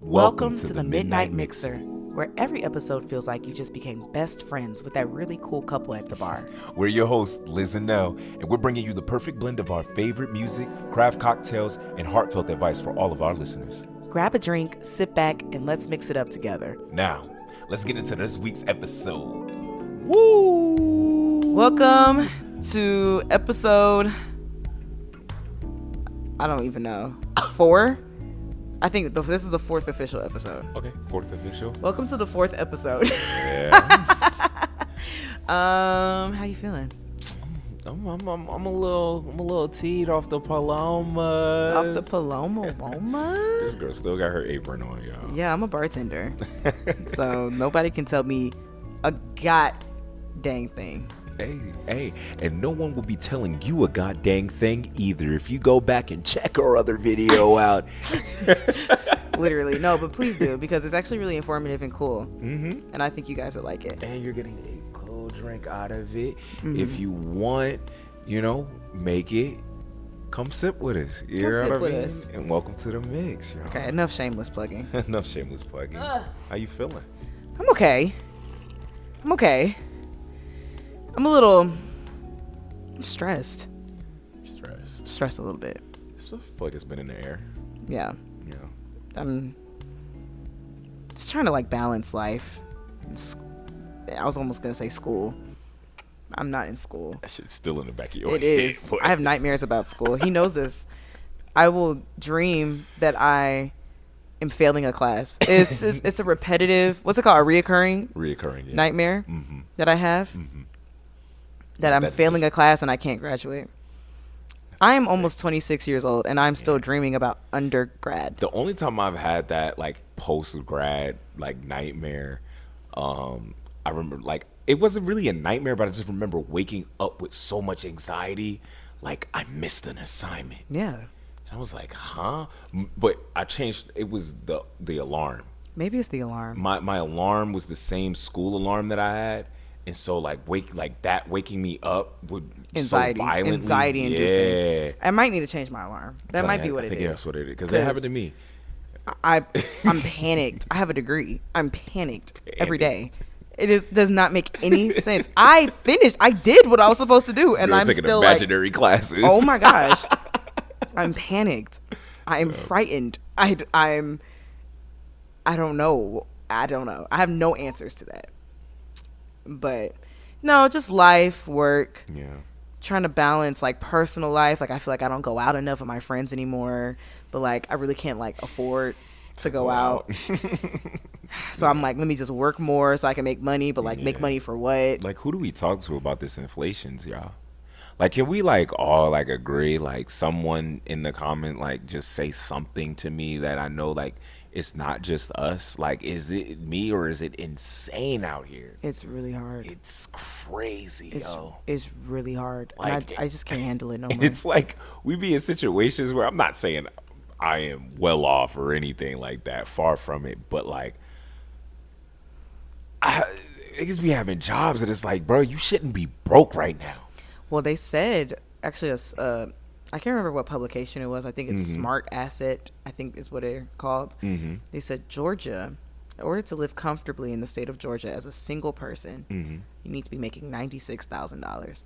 Welcome to the Midnight Mixer, where every episode feels like you just became best friends with that really cool couple at the bar. We're your hosts, Liz and Nell, and we're bringing you the perfect blend of our favorite music, craft cocktails, and heartfelt advice for all of our listeners. Grab a drink, sit back, and let's mix it up together. Now, let's get into this week's episode. Woo! Welcome to episode, I don't even know, 4? I think this is the 4th official episode. Okay, 4th official. Welcome to the 4th episode. Yeah. How you feeling? I'm a little teed off the Paloma. Off the Paloma Woma? This girl still got her apron on, y'all. Yeah, I'm a bartender. So nobody can tell me a god dang thing. Hey, and no one will be telling you a god dang thing either if you go back and check our other video out. Literally. No, but please do, because it's actually really informative and cool. Mm-hmm. And I think you guys would like it. And you're getting a cool drink out of it. Mm-hmm. If you want, make it. Come sip with us. You know what I mean? Us. And welcome to the mix, y'all. Okay, enough shameless plugging. Enough shameless plugging. How you feeling? I'm okay. I'm stressed. Stressed a little bit. I feel like it's been in the air. Yeah. Yeah. I'm just trying to balance life. I was almost going to say school. I'm not in school. That shit's still in the back of your head. It is. Boy. I have nightmares about school. He knows this. I will dream that I am failing a class. It's a repetitive, what's it called? A reoccurring nightmare that I have. Mm-hmm. That I'm failing a class and I can't graduate. I am almost 26 years old and I'm still dreaming about undergrad. The only time I've had that post-grad nightmare, I remember it wasn't really a nightmare, but I just remember waking up with so much anxiety, I missed an assignment. Yeah. And I was like, huh? But I changed. It was the alarm. Maybe it's the alarm. My alarm was the same school alarm that I had. And so waking me up would anxiety inducing. Yeah. I might need to change my alarm. That might be what it is. I think that's what it is, because it happened to me. I'm panicked. I have a degree. I'm panicked every day. Does not make any sense. I did what I was supposed to do, and I'm taking still imaginary classes. Oh my gosh, I'm panicked. I'm frightened. I don't know. I have no answers to that. But no, just life, work. Yeah. Trying to balance personal life. I feel like I don't go out enough with my friends anymore, but I really can't afford to go out. So I'm let me just work more so I can make money, but make money for what? Who do we talk to about this inflation, y'all? Can we all agree, someone in the comment just say something to me that I know it's not just us? Is it me or is it insane out here? It's really hard. It's crazy, yo. It's really hard. And I just can't handle it no more. It's we be in situations where I'm not saying I am well off or anything like that. Far from it. But I guess we having jobs that it's bro, you shouldn't be broke right now. Well, they said, actually, I can't remember what publication it was. I think it's Smart Asset, I think is what they're called. Mm-hmm. They said Georgia, in order to live comfortably in the state of Georgia as a single person, you need to be making $96,000. $96,000.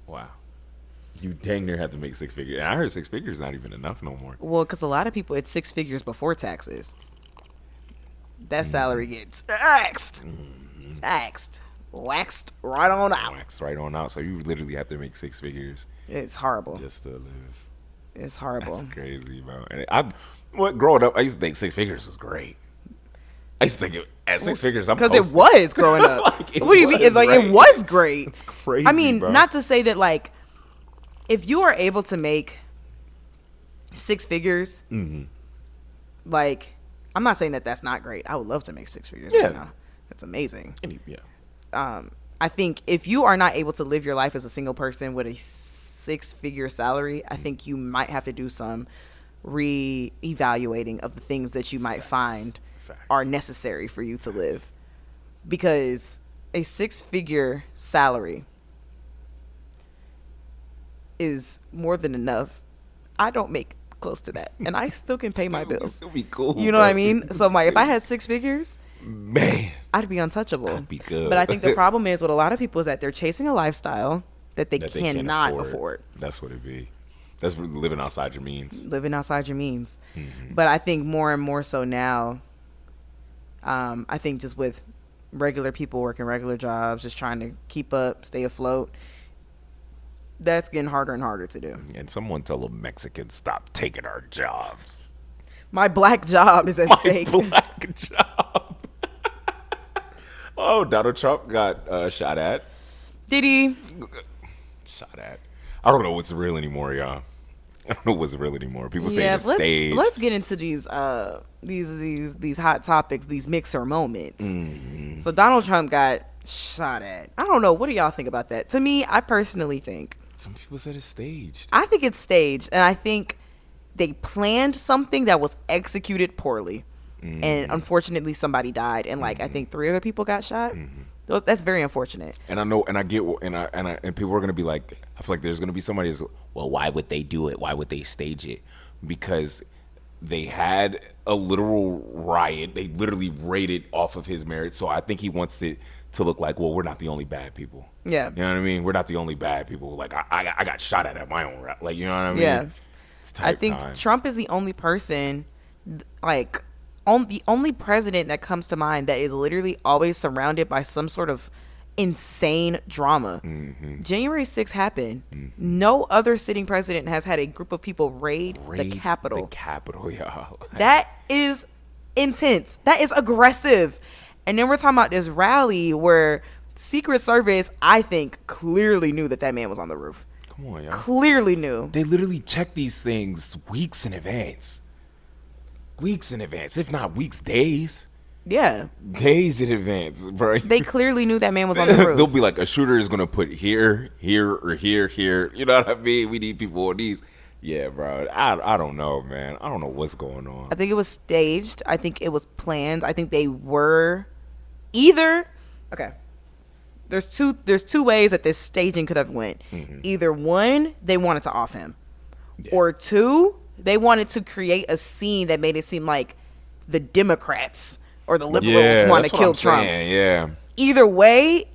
Wow. You dang near have to make 6 figures. And I heard 6 figures is not even enough no more. Well, because a lot of people, it's 6 figures before taxes. That salary gets taxed. Waxed right on out. So you literally have to make 6 figures. It's horrible. Just to live. It's horrible. That's crazy, bro. And growing up, I used to think 6 figures was great. I used to think at 6 figures, I'm because it was growing up. What do you mean? It was great. It's crazy. I mean, bro. Not to say that if you are able to make 6 figures, I'm not saying that that's not great. I would love to make 6 figures. Yeah, right now. That's amazing. Yeah. I think if you are not able to live your life as a single person with a 6-figure salary, I think you might have to do some re-evaluating of the things that you might find are necessary for you to live. Because a 6-figure salary is more than enough. I don't make close to that, and I still can pay my bills. Still be cool. You know what I mean? So if I had 6 figures, man, I'd be untouchable. I'd be good. But I think the problem is with a lot of people is that they're chasing a lifestyle that they cannot afford. That's what it be. That's living outside your means. Living outside your means. Mm-hmm. But I think more and more so now, I think just with regular people working regular jobs, just trying to keep up, stay afloat, that's getting harder and harder to do. And someone tell a Mexican, stop taking our jobs. My black job is at stake. My black job. Oh, Donald Trump got shot at. Did he? Shot at. I don't know what's real anymore, y'all. I don't know what's real anymore. People say it's staged. Let's get into these hot topics, these mixer moments. Mm-hmm. So Donald Trump got shot at. I don't know. What do y'all think about that? To me, I personally think some people said it's staged. I think it's staged, and I think they planned something that was executed poorly, and unfortunately, somebody died, and I think 3 other people got shot. That's very unfortunate. And I know, and I get, and people are gonna be like, I feel like there's gonna be somebody who's, well, why would they do it? Why would they stage it? Because they had a literal riot. They literally raided off of his merit. So I think he wants it to look like, well, we're not the only bad people. Yeah. You know what I mean? We're not the only bad people. Like I got shot at my own rap. Like, you know what I mean? Yeah. I think Trump is the only person, the only president that comes to mind that is literally always surrounded by some sort of insane drama. Mm-hmm. January 6th happened. Mm-hmm. No other sitting president has had a group of people raid the Capitol. The Capitol, y'all. That is intense. That is aggressive. And then we're talking about this rally where Secret Service, I think, clearly knew that man was on the roof. Come on, y'all. Clearly knew. They literally check these things weeks in advance. Weeks in advance, if not weeks, days. Yeah. Days in advance, bro. They clearly knew that man was on the roof. They'll be like, a shooter is going to put here, or here. You know what I mean? We need people on these. Yeah, bro. I don't know, man. I don't know what's going on. I think it was staged. I think it was planned. I think they were either... Okay. There's two ways that this staging could have went. Mm-hmm. Either one, they wanted to off him. Yeah. Or 2, they wanted to create a scene that made it seem like the Democrats or the liberals want to kill Trump. Yeah. Either way,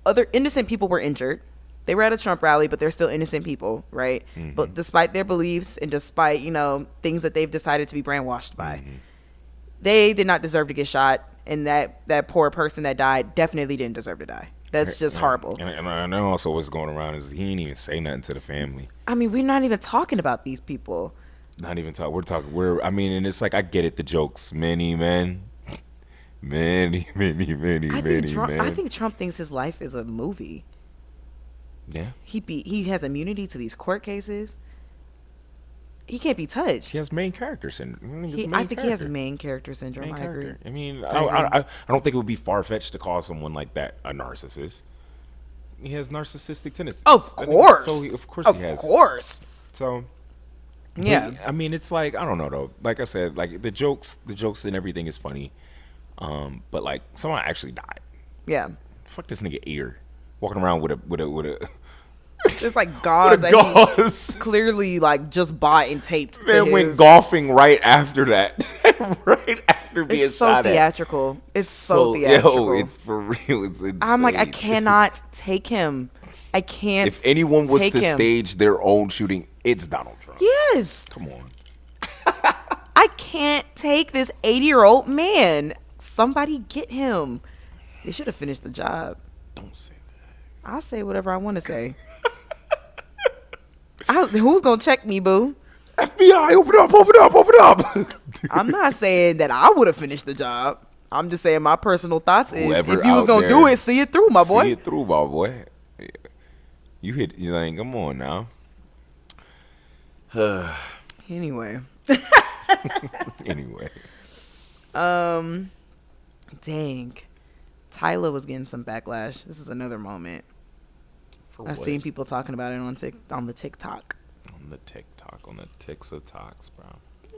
other innocent people were injured. They were at a Trump rally, but they're still innocent people, right? Mm-hmm. But despite their beliefs and despite, things that they've decided to be brainwashed by, they did not deserve to get shot. And that poor person that died definitely didn't deserve to die. That's just horrible. And I know also what's going around is he didn't even say nothing to the family. I mean, we're not even talking about these people. Not even talk. And it's like, I get it. The jokes, many men. I think Trump thinks his life is a movie. Yeah. He has immunity to these court cases. He can't be touched. He has main character syndrome. I think he has main character syndrome. I agree. I mean, I don't think it would be far-fetched to call someone like that a narcissist. He has narcissistic tendencies. Of course. Of course he has. Of course. So, yeah. I mean, it's like, I don't know, though. Like I said, like the jokes and everything is funny. But like, someone actually died. Yeah. Fuck this nigga ear. Walking around with a it's like gauze that he clearly just bought and taped. Man went golfing right after that. Right after being it's so shot theatrical. At. It's so theatrical. Yo, it's for real. It's insane. I'm like, I cannot take him. I can't. If anyone was to stage their own shooting, it's Donald Trump. Yes. Come on. I can't take this 80-year-old man. Somebody get him. They should have finished the job. Don't say that. I'll say whatever I want to say. Who's gonna check me, boo? FBI, open up. I'm not saying that I would have finished the job. I'm just saying my personal thoughts is Whoever if you was gonna do it, see it through, my boy. See it through, my boy. You like, come on now. Anyway. Anyway. Dang. Tyla was getting some backlash. This is another moment. I've seen people talking about it on the TikTok. On the TikToks, bro.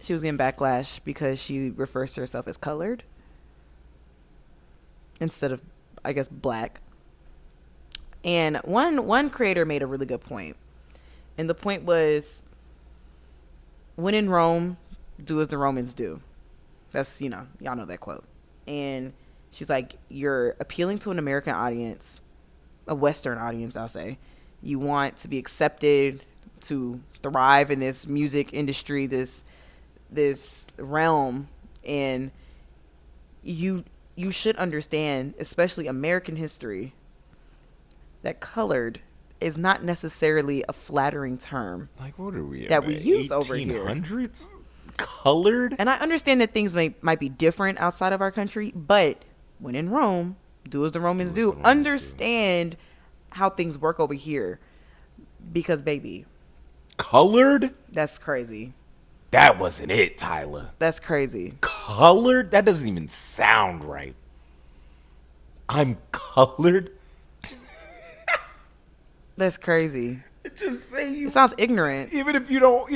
She was getting backlash because she refers to herself as colored instead of, I guess, black. And one creator made a really good point. And the point was, when in Rome, do as the Romans do. That's, y'all know that quote. And she's like, you're appealing to an American audience, a Western audience, I'll say. You want to be accepted, to thrive in this music industry, this realm. And you should understand, especially American history, that colored is not necessarily a flattering term. Like, what are we that we use over here? 1800s? Colored? And I understand that things might be different outside of our country, but when in Rome, do as the Romans do. Understand how things work over here. Because, baby. Colored? That's crazy. That wasn't it, Tyla. That's crazy. Colored? That doesn't even sound right. I'm colored? That's crazy. Just say you. It sounds ignorant. Even if you don't,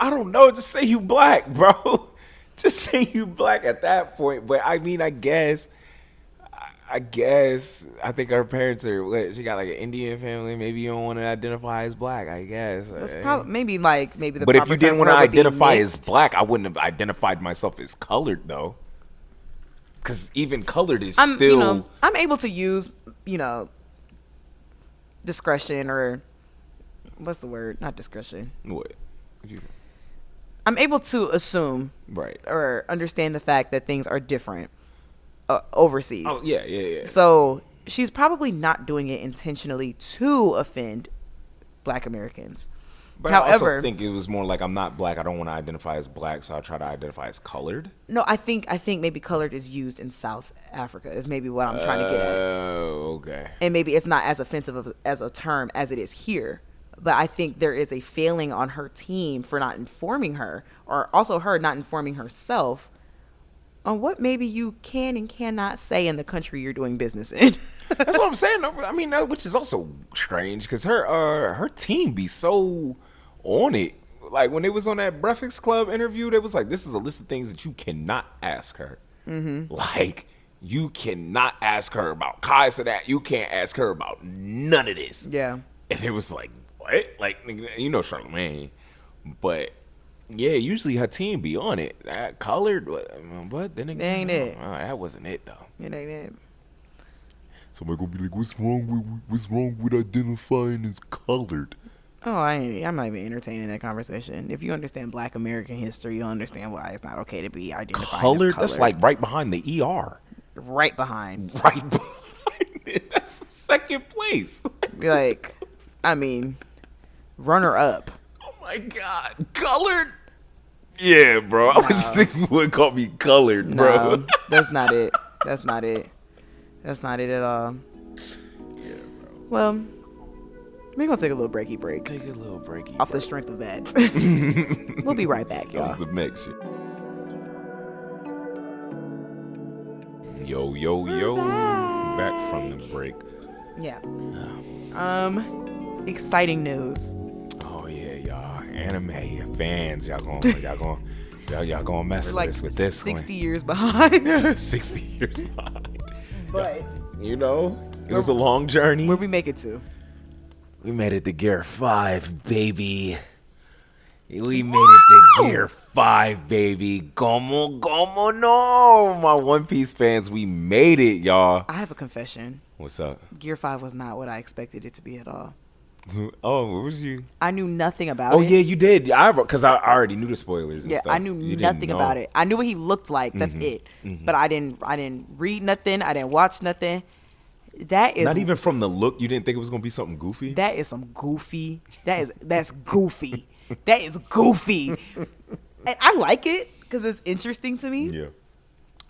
I don't know. Just say you black, bro. Just say you black at that point. But I mean, I guess. I think her parents are. She got like an Indian family. Maybe you don't want to identify as black. I guess. That's probably maybe the. But if you didn't want to identify as black, I wouldn't have identified myself as colored though. Because even colored is still. I'm able to use discretion, or what's the word? Not discretion. What? I'm able to assume, right, or understand the fact that things are different overseas. Oh yeah. So she's probably not doing it intentionally to offend Black Americans. But however, I also think it was more like, I'm not black. I don't want to identify as black, so I try to identify as colored. No, I think maybe colored is used in South Africa. Is maybe what I'm trying to get at. Oh, okay. And maybe it's not as offensive as a term as it is here. But I think there is a failing on her team for not informing her, or also her not informing herself on what maybe you can and cannot say in the country you're doing business in. That's what I'm saying. I mean, which is also strange because her team be so on it. Like when it was on that Breakfast Club interview, they was like, this is a list of things that you cannot ask her. Mm-hmm. Like, you cannot ask her about Kaiser that. You can't ask her about none of this. Yeah. And it was like, what? Like, Charlamagne. But yeah, usually her team be on it. That colored, but then again, that ain't it. That wasn't it though. It ain't it. Somebody gonna be like, what's wrong with identifying as colored? Oh, I'm not even entertaining that conversation. If you understand Black American history, you'll understand why it's not okay to be identified colored. As colored. That's like right behind the ER. Right behind it. That's the second place. Like, I mean, runner up. Oh my God, colored. Yeah, bro. I was thinking would call me colored, bro. No, that's not it. That's not it at all. Yeah, bro. Well, we're gonna take a little breaky break. Take a little breaky off break. The strength of that. We'll be right back, y'all. That was the mix. Yo. Back from the break. Yeah. Exciting news. Oh yeah, y'all. Anime fans, y'all gonna mess with us with this 60 years behind. 60 years behind. But it was a long journey. Where'd we make it to? We made it to Gear 5, baby. We made it to Gear 5, baby. Como no. My One Piece fans, we made it, y'all. I have a confession. What's up? Gear 5 was not what I expected it to be at all. Oh, what was you? I knew nothing about it. Oh, yeah, you did. Because I already knew the spoilers and stuff. I knew nothing about it. I knew what he looked like. That's it. Mm-hmm. But I didn't read nothing. I didn't watch nothing. That is not even from the look. You didn't think it was gonna be something goofy. That is some goofy. That's goofy. That is goofy. And I like it because it's interesting to me. Yeah.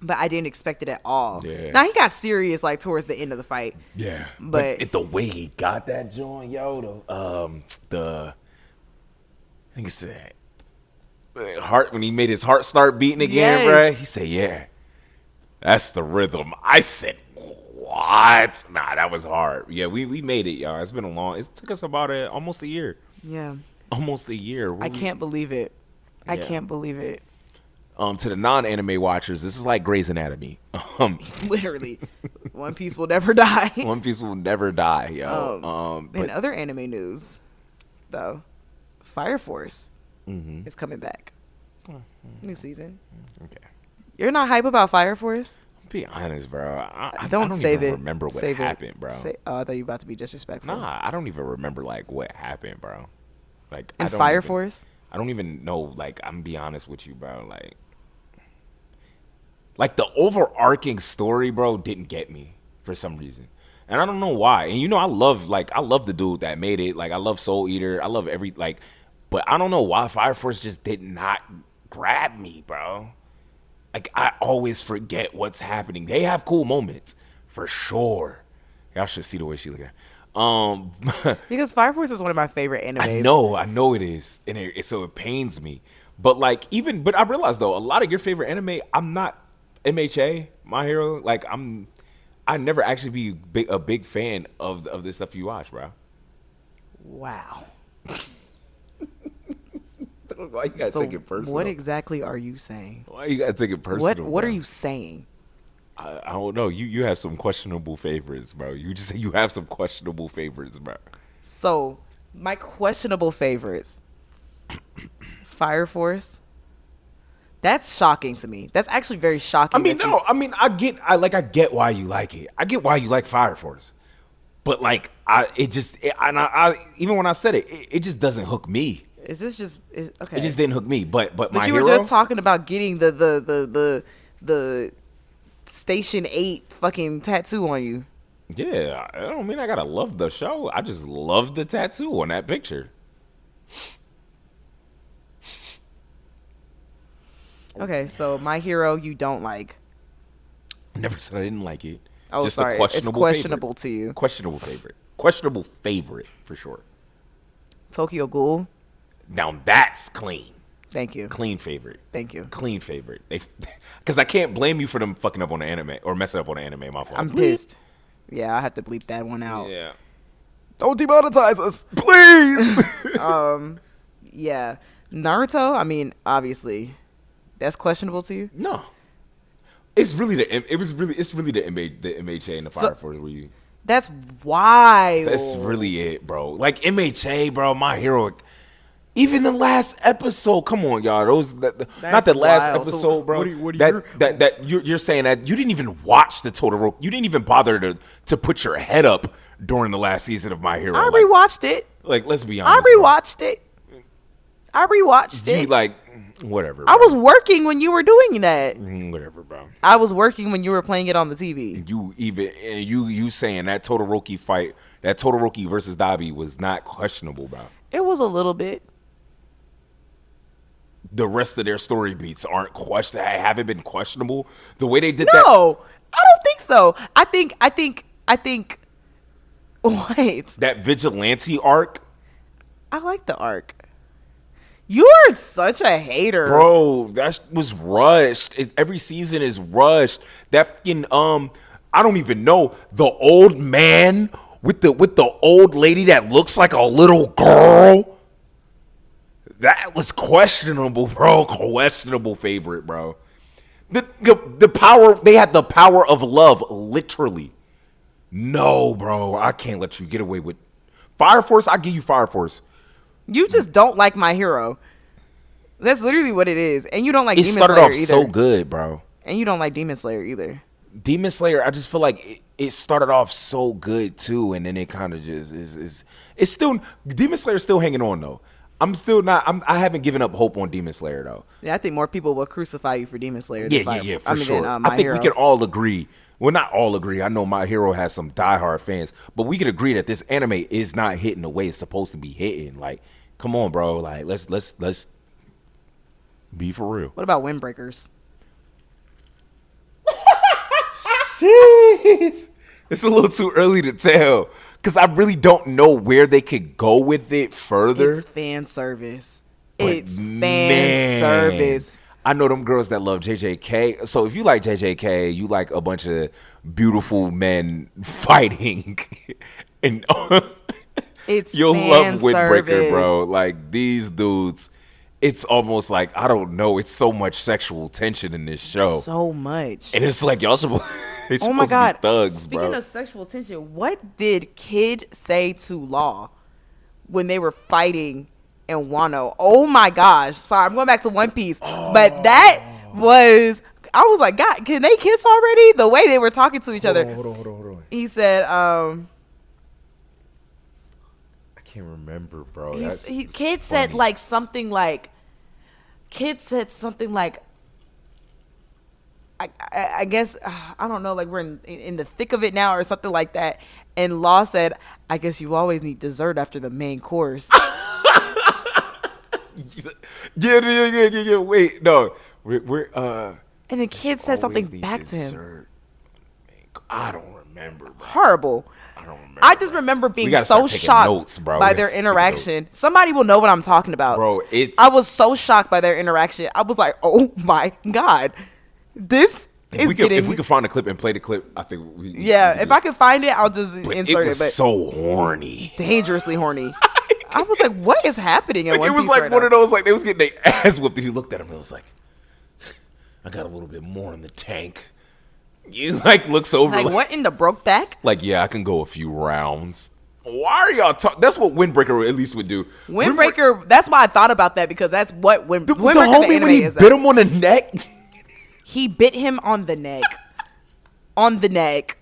But I didn't expect it at all. Yeah. Now he got serious like towards the end of the fight. Yeah. But the way he got that joint, yo, I think it's heart when he made his heart start beating again, bro. He said, "Yeah, that's the rhythm." I said, what? Nah, that was hard. Yeah, we made it, y'all. It's been it took us about almost a year. Yeah. Almost a year. I can't believe it. Yeah. I can't believe it. To the non-anime watchers, this is like Grey's Anatomy. Literally. One Piece will never die. One Piece will never die, yo. In other anime news, though. Fire Force is coming back. New season. Okay. You're not hype about Fire Force? Be honest, bro. I Don't save even it. remember what Save happened, bro. Oh, I thought you were about to be disrespectful. Nah, I don't even remember like what happened, bro. Like In I don't Fire even, Force? I don't even know. Like I'm be honest with you, bro. Like the overarching story, bro, didn't get me for some reason, and I don't know why. And you know, I love the dude that made it. Like I love Soul Eater. I love but I don't know why Fire Force just did not grab me, bro. Like I always forget what's happening. They have cool moments for sure. Y'all should see the way she look at. Because Fire Force is one of my favorite animes. I know it is, and so it pains me. But but I realize though, a lot of your favorite anime, I'm not MHA, My Hero. Like I never actually be a big fan of this stuff you watch, bro. Wow. Why you gotta take it personal? What exactly are you saying? Why you gotta take it personal? What are you saying? I don't know. You have some questionable favorites, bro. You just say you have some questionable favorites, bro. So my questionable favorites, Fire Force. That's shocking to me. That's actually very shocking. I get why you like it. I get why you like Fire Force. But even when I said it, it just doesn't hook me. Is this just okay? It just didn't hook me. But My you Hero, were just talking about getting the Station 8 fucking tattoo on you. Yeah, I don't mean I gotta love the show. I just love the tattoo on that picture. Okay, so My Hero you don't like. I never said I didn't like it. Oh, just sorry. It's questionable favorite. to you. Questionable favorite. Questionable favorite for sure. Tokyo Ghoul. Now that's clean. Thank you. Clean favorite. Thank you. Clean favorite. Because I can't blame you for them fucking up on the anime or messing up on the anime. My fault. I'm pissed. Yeah, I have to bleep that one out. Yeah. Don't demonetize us, please. Yeah, Naruto. I mean, obviously, that's questionable to you. No. It's really the MHA and the Fire Force where you. That's wild. That's really it, bro. Like MHA, bro. My Hero. Even the last episode, come on, y'all. Not the last episode, so bro. You're saying that you didn't even watch the Totoro. You didn't even bother to put your head up during the last season of My Hero. I rewatched it. Like, let's be honest. I rewatched it. You like whatever. Bro. I was working when you were doing that. Whatever, bro. I was working when you were playing it on the TV. You saying that Todoroki fight, that Todoroki versus Dabi was not questionable, bro. It was a little bit. The rest of their story beats haven't been questionable. The way they did that. No, I don't think so. I think. Wait. That vigilante arc. I like the arc. You're such a hater, bro. That was rushed. Every season is rushed. That fucking I don't even know, the old man with the old lady that looks like a little girl. That was questionable, bro. Questionable favorite, bro. The power, they had the power of love, literally. No, bro. I can't let you get away with Fire Force. I give you Fire Force. You just don't like My Hero. That's literally what it is. And you don't like Demon Slayer either. It started off so good, bro. And you don't like Demon Slayer either. Demon Slayer, I just feel like it started off so good too, and then it kind of just is. It's still Demon Slayer still hanging on though. I haven't given up hope on Demon Slayer though. Yeah, I think more people will crucify you for Demon Slayer. Yeah, for sure. I think we can all agree. Well, not all agree. I know My Hero has some diehard fans, but we can agree that this anime is not hitting the way it's supposed to be hitting. Like, come on, bro. Like, let's be for real. What about Windbreakers? Jeez. It's a little too early to tell because I really don't know where they could go with it further. It's fan service. It's fan service. I know them girls that love JJK. So if you like JJK, you like a bunch of beautiful men fighting, and you'll love Windbreaker, bro. Like these dudes, it's almost like I don't know. It's so much sexual tension in this show, so much, and it's like y'all supposed. Oh my God! To be thugs, Speaking bro. of sexual tension, what did Kid say to Law when they were fighting and Wano. Oh my gosh. Sorry, I'm going back to One Piece. But that was, I was like, God, can they kiss already? The way they were talking to each other. Hold on. He said, I can't remember, bro. Kid said something like, I guess, I don't know, like we're in the thick of it now or something like that. And Law said, I guess you always need dessert after the main course. Yeah. Wait, no. We're And the kid said something back to him. Dessert. I don't remember, bro. Horrible. I don't remember. I just remember being so shocked by their interaction. Somebody will know what I'm talking about. Bro, I was so shocked by their interaction. I was like, oh my God. This is getting... If we could find a clip and play the clip, I think we... Yeah, if I can find it, I'll just insert it. It was so horny. Dangerously horny. I was like, what is happening in One Piece It was like right one now? of those, like, they was getting their ass whooped, and he looked at him and was like, I got a little bit more in the tank. You, like, looks over. Like, what in the broke back? Like, yeah, I can go a few rounds. Why are y'all talking? That's what Windbreaker at least would do. Windbreaker, that's why I thought about that, because that's what Windbreaker the the homie, anime when he is. bit him on the neck. He bit him on the neck. On the neck.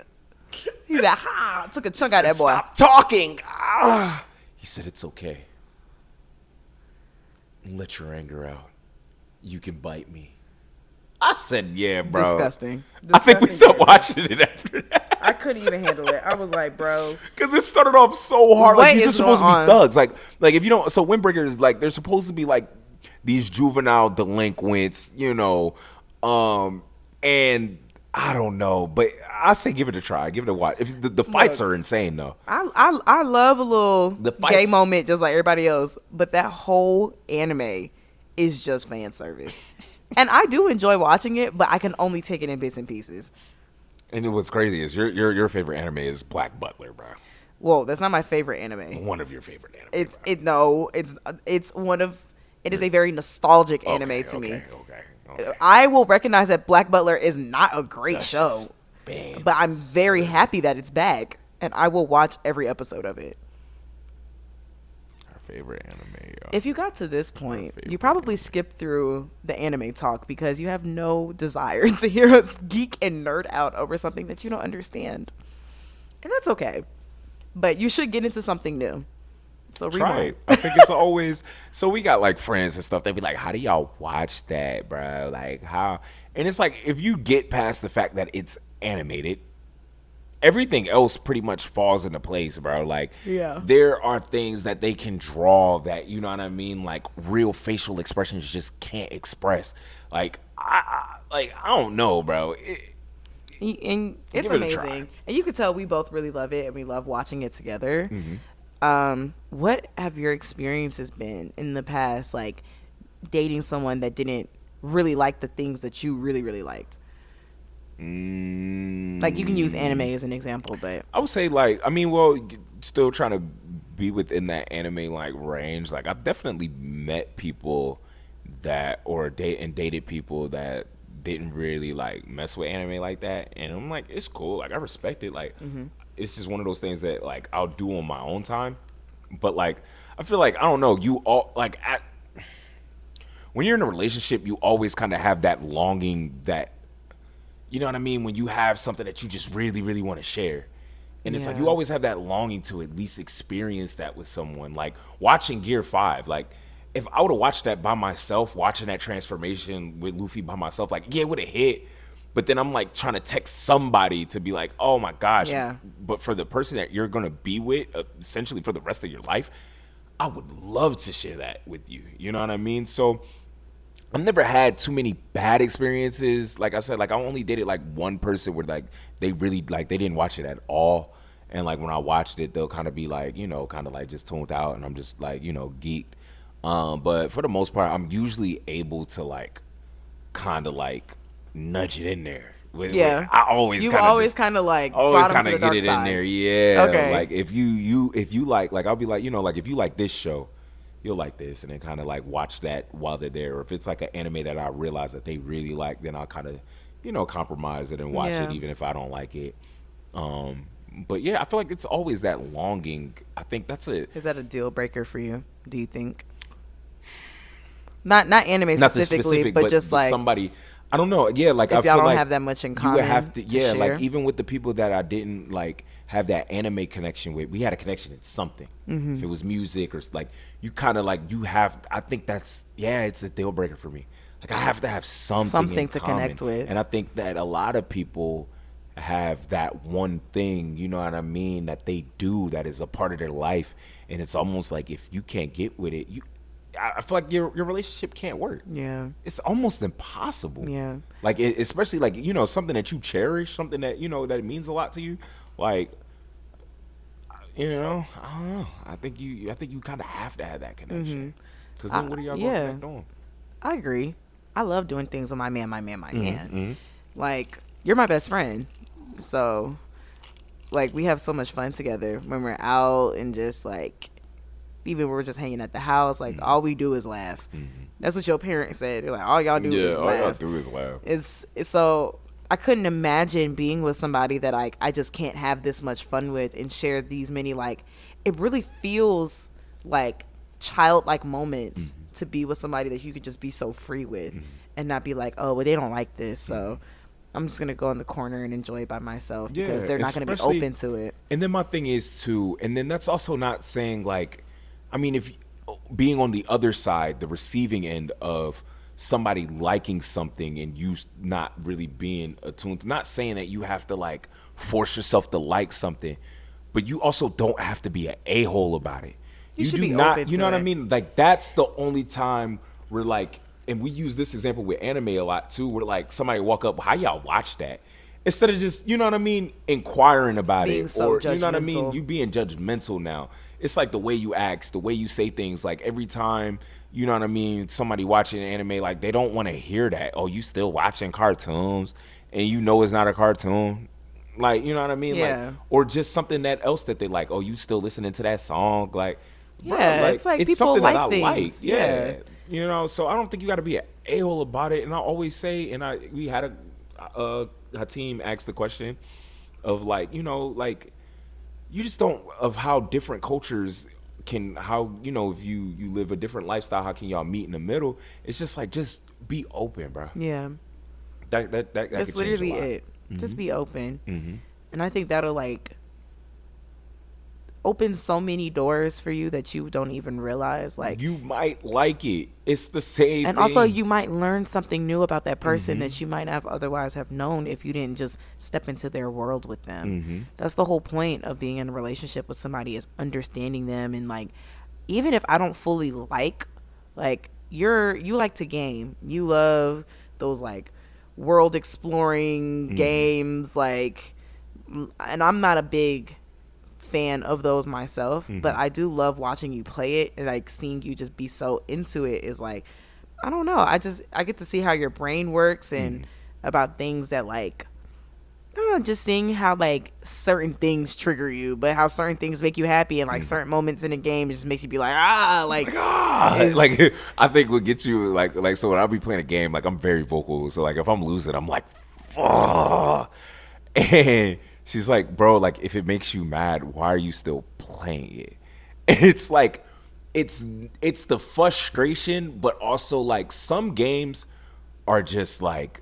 He's like, ha! Took a chunk out of that boy. Stop talking. Ah. He said, it's okay. Let your anger out. You can bite me. I said, yeah, bro. Disgusting. I think we stopped watching it after that. I couldn't even handle it. I was like, bro. Because it started off so hard. What Like, these are is supposed to going be on? thugs. Like if you don't, so Windbreaker is like, they're supposed to be like these juvenile delinquents, you know, and I don't know, but I say give it a try, give it a watch. If the fights are insane though. I love a little fights- gay moment just like everybody else, but that whole anime is just fan service. And I do enjoy watching it, but I can only take it in bits and pieces. And what's crazy is your favorite anime is Black Butler, bro. Whoa, that's not my favorite anime. One of your favorite anime. It's one of, it is a very nostalgic anime to me. Okay. I will recognize that Black Butler is not a great That's show, bad. but I'm very happy that it's back, and I will watch every episode of it. Our favorite anime. If you got to this point, favorite you probably skipped through the anime talk because you have no desire to hear us geek and nerd out over something that you don't understand. And that's okay. But you should get into something new. So Try rewind. it. I think it's always so we got like friends and stuff. They be like, "How do y'all watch that, bro? Like how?" And it's like if you get past the fact that it's animated, everything else pretty much falls into place, bro. Like, Yeah. there are things that they can draw that, you know what I mean? Like real facial expressions just can't express. Like I don't know, bro. And it's Give it a try. amazing. And you can tell we both really love it and we love watching it together. Mm-hmm. What have your experiences been in the past, like dating someone that didn't really like the things that you really, really liked? Like, you can use anime as an example, but I would say, like, I mean, well, still trying to be within that anime like range. Like, I've definitely met people that dated people that didn't really like mess with anime like that, and I'm like, it's cool. Like, I respect it. Like, it's just one of those things that like I'll do on my own time. But like, I feel like, I don't know, you all like when you're in a relationship, you always kind of have that longing that, you know what I mean, when you have something that you just really, really want to share. And it's like, you always have that longing to at least experience that with someone. Like watching Gear 5, like if I would have watched that by myself, watching that transformation with Luffy by myself, like, yeah, it would have hit. But then I'm like trying to text somebody to be like, oh my gosh. Yeah. But for the person that you're going to be with, essentially for the rest of your life, I would love to share that with you. You know what I mean? So I've never had too many bad experiences. Like I said, like I only dated like one person where like they really like they didn't watch it at all. And like when I watched it, they'll kind of be like, you know, kind of like just tuned out, and I'm just like, you know, geeked. But for the most part, I'm usually able to like kind of like nudge it in there. I always kind of like always kind of get it in there. Yeah. Okay. Like if you like I'll be like, you know, like if you like this show, you'll like this, and then kind of like watch that while they're there. Or if it's like an anime that I realize that they really like, then I'll kind of, you know, compromise it and watch it even if I don't like it. But yeah, I feel like it's always that longing. I think that's Is that a deal breaker for you, do you think? Not anime Not the specifically, specific, but just like somebody. I don't know. Yeah, like I if y'all feel don't like have that much in you would common have to. to Yeah, share. like even with the people that I didn't like have that anime connection with, we had a connection in something. If it was music or like you kind of like you have. I think that's it's a deal breaker for me. Like I have to have something in to common. connect with. And I think that a lot of people have that one thing, you know what I mean, that they do that is a part of their life, and it's almost like if you can't get with it, I feel like your relationship can't work. Yeah. It's almost impossible. Yeah. Like especially like something that you cherish, something that that means a lot to you, like I don't know. I think you kind of have to have that connection. Because then what are y'all going to connect on? I agree. I love doing things with my man. Like, you're my best friend. So, like, we have so much fun together when we're out and just, like, even when we're just hanging at the house. Like, all we do is laugh. That's what your parents said. They're like, all y'all do is laugh. Yeah, all y'all do is laugh. It's so, I couldn't imagine being with somebody that, like, I just can't have this much fun with and share these many, like, it really feels like childlike moments to be with somebody that you could just be so free with and not be like, oh, well, they don't like this, so I'm just gonna go in the corner and enjoy it by myself because they're not gonna be open to it. And then my thing is too, and then that's also not saying like, I mean, if being on the other side, the receiving end of somebody liking something and you not really being attuned, not saying that you have to like force yourself to like something, but you also don't have to be an a-hole about it. You should do be not, open you know to what it. I mean? Like that's the only time we're like, and we use this example with anime a lot too, where like somebody walk up, how y'all watch that? Instead of just, you know what I mean, inquiring about Being it, so or you know what I mean, judgmental. you being judgmental now. It's like the way you act, the way you say things. Like every time, you know what I mean, somebody watching anime, like they don't want to hear that. Oh, you still watching cartoons, and you know it's not a cartoon. Like, you know what I mean? Yeah. Like, or just something that else that they like. Oh, you still listening to that song? Like, Yeah, bro, it's like it's people something like that I things. like. Yeah. You know, so I don't think you got to be an a-hole about it. And I always say, and we had a team ask the question of like, you know, like you just don't, of how different cultures can, how, you know, if you live a different lifestyle, how can y'all meet in the middle? It's just like, just be open, bro. Yeah. That That's literally it. Just be open. And I think that'll like open so many doors for you that you don't even realize. Like, you might like it. It's the same and thing. also you might learn something new about that person that you might have otherwise have known if you didn't just step into their world with them. That's the whole point of being in a relationship with somebody, is understanding them. And like, even if I don't fully like you like to game, you love those like world exploring games, like, and I'm not a big fan of those myself, but I do love watching you play it, and like seeing you just be so into it is like, I don't know, I get to see how your brain works and about things that like, I don't know, just seeing how like certain things trigger you, but how certain things make you happy, and like certain moments in a game just makes you be like, like I think what gets you like so when I'll be playing a game, like I'm very vocal, so like if I'm losing, I'm like, fuck. And she's like, bro, like if it makes you mad, why are you still playing it? And it's like, it's the frustration, but also like some games are just like,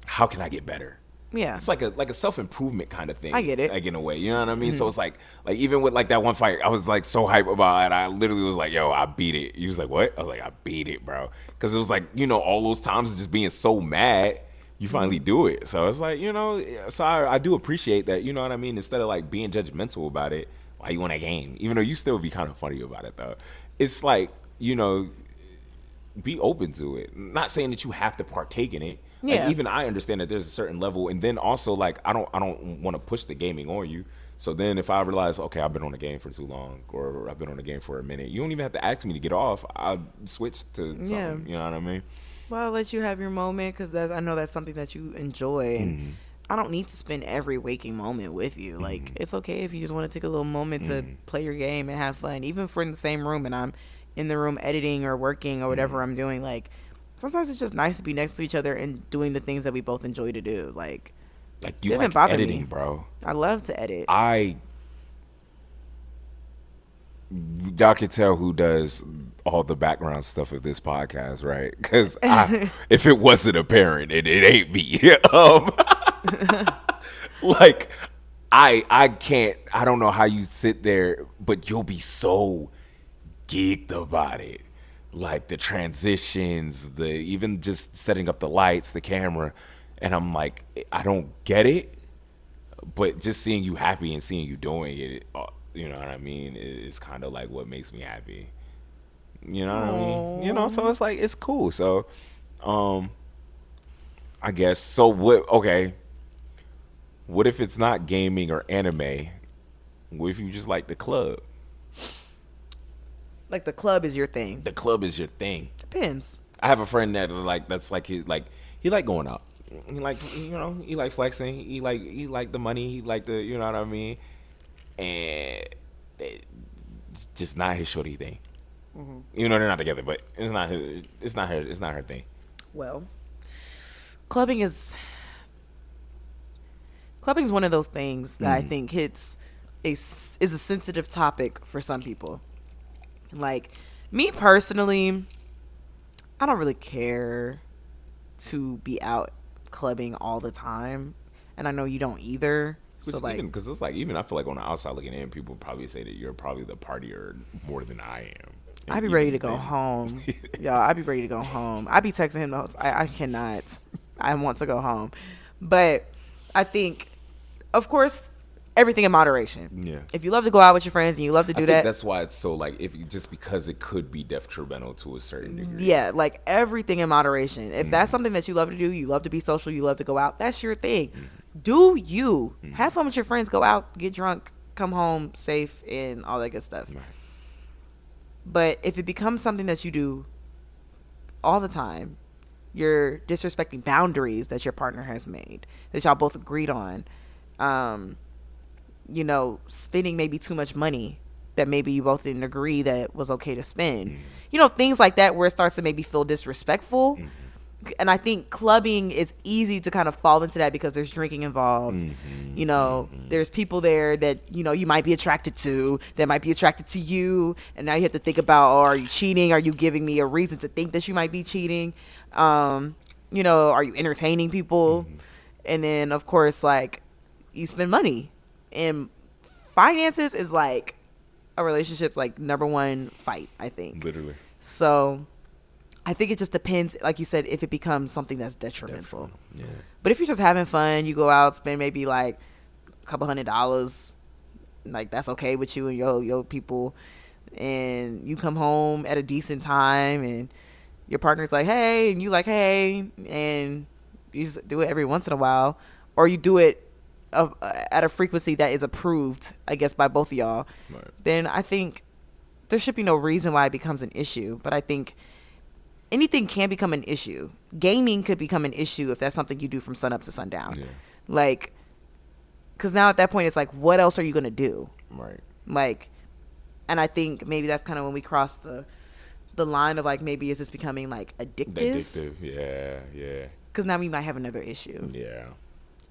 how can I get better? Yeah. It's like a self-improvement kind of thing. I get it. Like in a way, you know what I mean? So it's like even with like that one fight, I was like so hype about it. I literally was like, yo, I beat it. He was like, what? I was like, I beat it, bro. Because it was like, you know, all those times of just being so mad, you finally do it. So it's like, you know, so I do appreciate that, you know what I mean? Instead of like being judgmental about it, why you want a game? Even though you still be kind of funny about it though. It's like, you know, be open to it. Not saying that you have to partake in it. Like, Yeah. even I understand that there's a certain level, and then also like I don't want to push the gaming on you. So then if I realize, okay, I've been on the game for too long, or I've been on the game for a minute, you don't even have to ask me to get off. I'll switch to something. Yeah. You know what I mean? Well, I'll let you have your moment, because I know that's something that you enjoy, and I don't need to spend every waking moment with you. Like, it's okay if you just want to take a little moment to play your game and have fun, even if we're in the same room and I'm in the room editing or working or whatever I'm doing. Like, sometimes it's just nice to be next to each other and doing the things that we both enjoy to do. Like you doesn't like bother editing, me. bro. I love to edit. I y'all can tell who does all the background stuff of this podcast, right? Because if it wasn't apparent, it ain't me. Like, I can't. I don't know how you sit there, but you'll be so geeked about it. Like the transitions, the even just setting up the lights, the camera, and I'm like, I don't get it, but just seeing you happy and seeing you doing it, you know what I mean, is kind of like what makes me happy. You know what I mean? You know, so it's like it's cool. So, I guess so. What? Okay. What if it's not gaming or anime? What if you just like the club? Like the club is your thing. The club is your thing. Depends. I have a friend that that's like he like going out. He like he like flexing. He like the money. He like the you know what I mean. And it's just not his shorty thing. Mm-hmm. You know they're not together, but it's not her thing. Well, clubbing is one of those things that I think is a sensitive topic for some people. Like me personally, I don't really care to be out clubbing all the time, and I know you don't either. So like, because it's like even I feel like on the outside looking in, people probably say that you're probably the partier more than I am. I'd be ready to go home. Y'all, I'd be ready to go home. I'd be texting him notes. I cannot. I want to go home. But I think, of course, everything in moderation. Yeah. If you love to go out with your friends and you love to do that. That's why it's so like, just because it could be detrimental to a certain degree. Yeah, like everything in moderation. If that's something that you love to do, you love to be social, you love to go out, that's your thing. Do you. Have fun with your friends, go out, get drunk, come home safe, and all that good stuff. Right. But if it becomes something that you do all the time, you're disrespecting boundaries that your partner has made, that y'all both agreed on. You know, spending maybe too much money that maybe you both didn't agree that was okay to spend. You know, things like that where it starts to maybe feel disrespectful. And I think clubbing is easy to kind of fall into that because there's drinking involved. You know, there's people there that, you know, you might be attracted to, that might be attracted to you. And now you have to think about, oh, are you cheating? Are you giving me a reason to think that you might be cheating? You know, are you entertaining people? And then, of course, like, you spend money. And finances is like a relationship's like number one fight, I think. Literally. So I think it just depends, like you said, if it becomes something that's detrimental. Yeah. But if you're just having fun, you go out, spend maybe like a couple $100, like that's okay with you and your people, and you come home at a decent time and your partner's like, hey, and you like, hey, and you just do it every once in a while, or you do it at a frequency that is approved, I guess, by both of y'all, right. Then I think there should be no reason why it becomes an issue. But I think anything can become an issue. Gaming could become an issue if that's something you do from sun up to sundown. Yeah. Like, because now at that point, it's like, what else are you going to do? Right. Like, and I think maybe that's kind of when we cross the line of like, maybe is this becoming like addictive? Yeah. Because now we might have another issue. Yeah.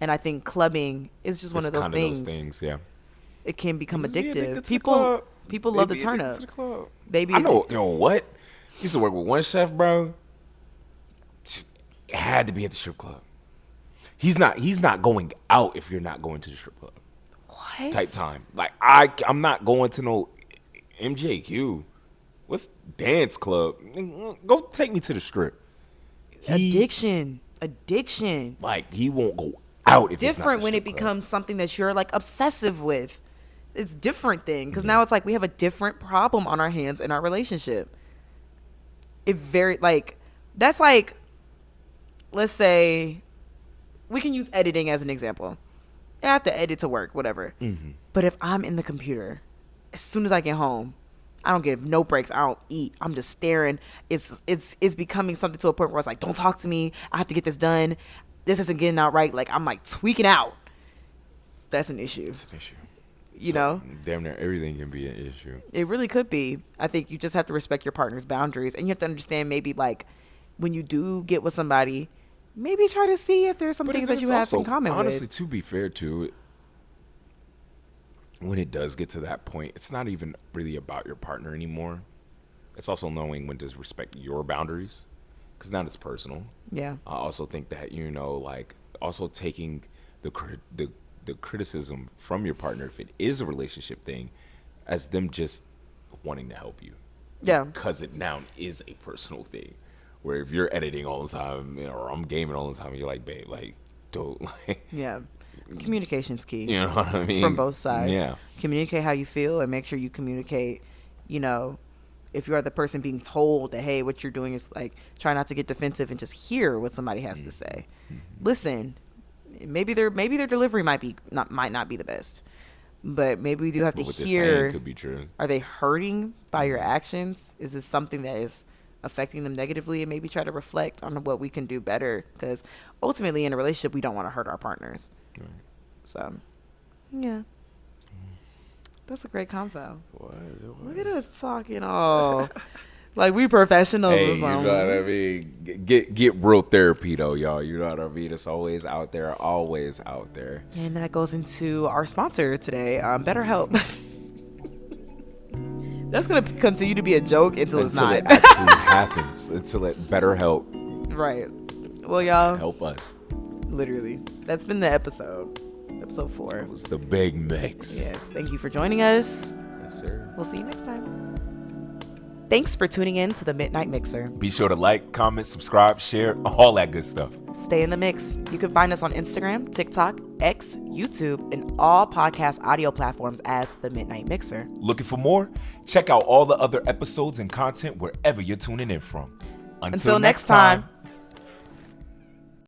And I think clubbing is just one of those things. Yeah. It can become addictive. People love the turn up. I know. You know what? I used to work with one chef, bro. Just had to be at the strip club. He's not going out if you're not going to the strip club. What? Type time. Like I'm not going to no MJQ. What's dance club? Go take me to the strip. Addiction. Like he won't go out. It's different when it becomes something that you're like obsessive with. It's different thing because now it's like we have a different problem on our hands in our relationship. It very like that's like, let's say we can use editing as an example. I have to edit to work, whatever. But if I'm in the computer, as soon as I get home, I don't give no breaks. I don't eat. I'm just staring. It's becoming something to a point where it's like, don't talk to me. I have to get this done. This isn't getting out right. Like I'm like tweaking out. That's an issue. It's an issue. You know? Damn near everything can be an issue. It really could be. I think you just have to respect your partner's boundaries. And you have to understand maybe like when you do get with somebody, maybe try to see if there's some things that you have in common with. Honestly, to be fair to it, when it does get to that point, it's not even really about your partner anymore. It's also knowing when to respect your boundaries, because now it's personal. Yeah. I also think that, like also taking the criticism from your partner, if it is a relationship thing, as them just wanting to help you. Yeah. Because it now is a personal thing. Where if you're editing all the time, or I'm gaming all the time, you're like, babe, like, don't, like. Yeah. Communication's key. You know what I mean? From both sides. Yeah. Communicate how you feel and make sure you communicate, if you are the person being told that, hey, what you're doing is like, try not to get defensive and just hear what somebody has to say. Listen, maybe their delivery might not be the best, but maybe we do have to hear. Could be true. Are they hurting by your actions? Is this something that is affecting them negatively? And maybe try to reflect on what we can do better, because ultimately in a relationship we don't want to hurt our partners. Right. So, yeah. That's a great convo. Look at us talking all like we professionals or something. You know what I mean? Get real therapy though, y'all. You know what I mean? It's always out there, always out there. And that goes into our sponsor today, BetterHelp. That's gonna continue to be a joke until it's not. It actually happens. Until it BetterHelp. Right. Well, y'all. Help us. Literally. That's been the episode. Episode 4. It was the big mix. Yes. Thank you for joining us. Yes, sir. We'll see you next time. Thanks for tuning in to the Midnight Mixer. Be sure to like, comment, subscribe, share, all that good stuff. Stay in the mix. You can find us on Instagram, TikTok, X, YouTube, and all podcast audio platforms as the Midnight Mixer. Looking for more? Check out all the other episodes and content wherever you're tuning in from. Until next time.